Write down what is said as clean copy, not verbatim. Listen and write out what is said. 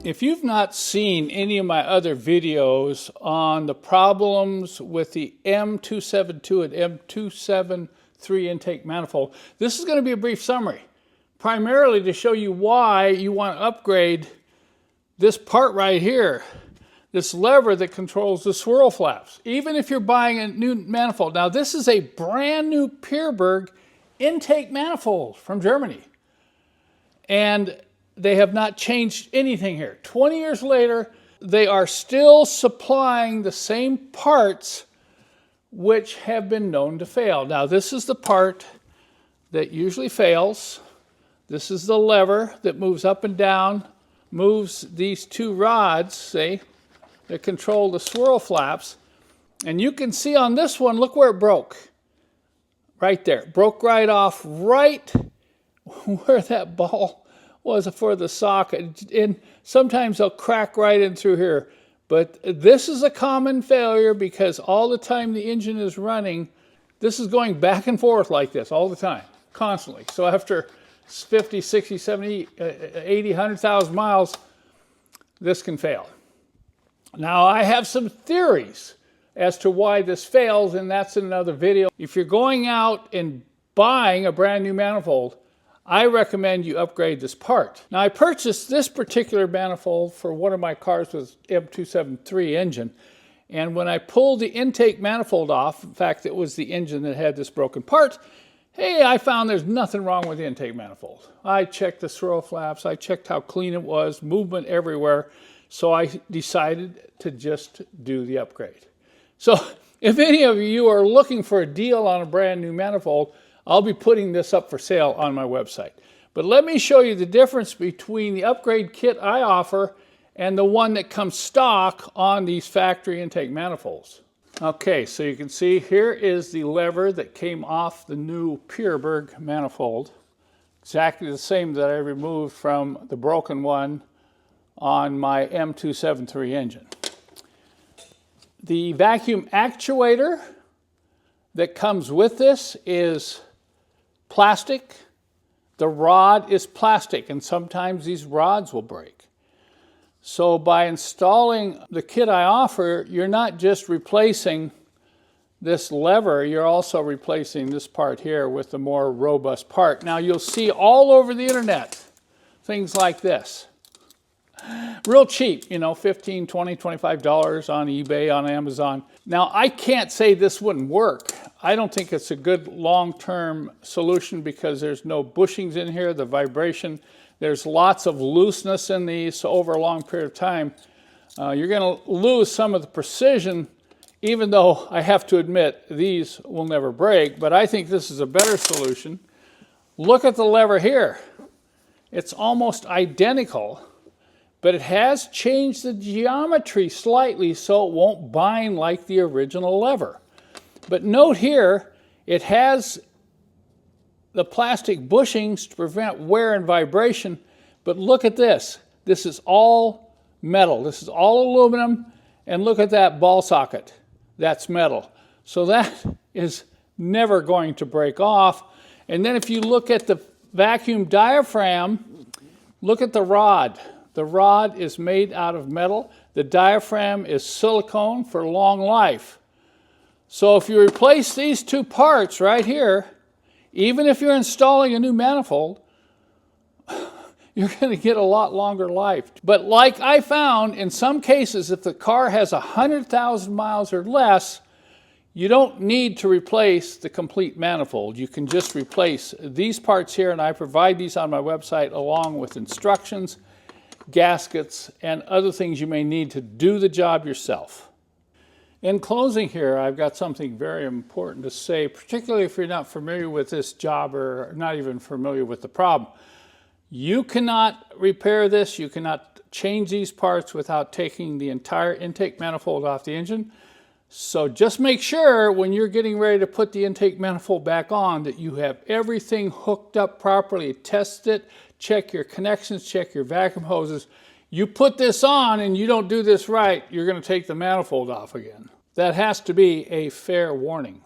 If you've not seen any of my other videos on the problems with the M272 and M273 intake manifold, this is going to be a brief summary, primarily to show you why you want to upgrade this part right here, this lever that controls the swirl flaps, even if you're buying a new manifold. Now, this is a brand new Pierberg intake manifold from Germany, and they have not changed anything here. 20 years later, they are still supplying the same parts which have been known to fail. Now, this is the part that usually fails. This is the lever that moves up and down, moves these two rods, see, that control the swirl flaps. And you can see on this one, look where it broke. Right there. Broke right off, right where that ball was for the socket, and sometimes they'll crack right in through here. But this is a common failure because all the time the engine is running, this is going back and forth like this all the time, constantly. So after 50, 60, 70, 80, 100,000 miles, this can fail. Now, I have some theories as to why this fails, and that's in another video. If you're going out and buying a brand new manifold, I recommend you upgrade this part. Now, I purchased this particular manifold for one of my cars with M273 engine, and when I pulled the intake manifold off, in fact, it was the engine that had this broken part, hey, I found there's nothing wrong with the intake manifold. I checked the swirl flaps, I checked how clean it was, movement everywhere, so I decided to just do the upgrade. So if any of you are looking for a deal on a brand new manifold, I'll be putting this up for sale on my website. But let me show you the difference between the upgrade kit I offer and the one that comes stock on these factory intake manifolds. Okay, so you can see here is the lever that came off the new Pierberg manifold. Exactly the same that I removed from the broken one on my M273 engine. The vacuum actuator that comes with this is plastic. The rod is plastic, and sometimes these rods will break. So by installing the kit I offer, you're not just replacing this lever, you're also replacing this part here with the more robust part. Now, you'll see all over the internet things like this. Real cheap, you know, $15, $20, $25 on eBay, on Amazon. Now, I can't say this wouldn't work. I don't think it's a good long-term solution because there's no bushings in here, the vibration. There's lots of looseness in these, so over a long period of time, you're going to lose some of the precision, even though I have to admit these will never break. But I think this is a better solution. Look at the lever here. It's almost identical, but it has changed the geometry slightly so it won't bind like the original lever. But note here, it has the plastic bushings to prevent wear and vibration, but look at this. This is all metal. This is all aluminum, and look at that ball socket. That's metal. So that is never going to break off. And then if you look at the vacuum diaphragm, look at the rod. The rod is made out of metal. The diaphragm is silicone for long life. So if you replace these two parts right here, even if you're installing a new manifold, you're going to get a lot longer life. But like I found, in some cases, if the car has 100,000 miles or less, you don't need to replace the complete manifold. You can just replace these parts here, and I provide these on my website along with instructions, gaskets, and other things you may need to do the job yourself. In closing here, I've got something very important to say, particularly if you're not familiar with this job or not even familiar with the problem. You cannot repair this, you cannot change these parts without taking the entire intake manifold off the engine. So just make sure when you're getting ready to put the intake manifold back on that you have everything hooked up properly. Test it, check your connections, check your vacuum hoses. You put this on and you don't do this right, you're going to take the manifold off again. That has to be a fair warning.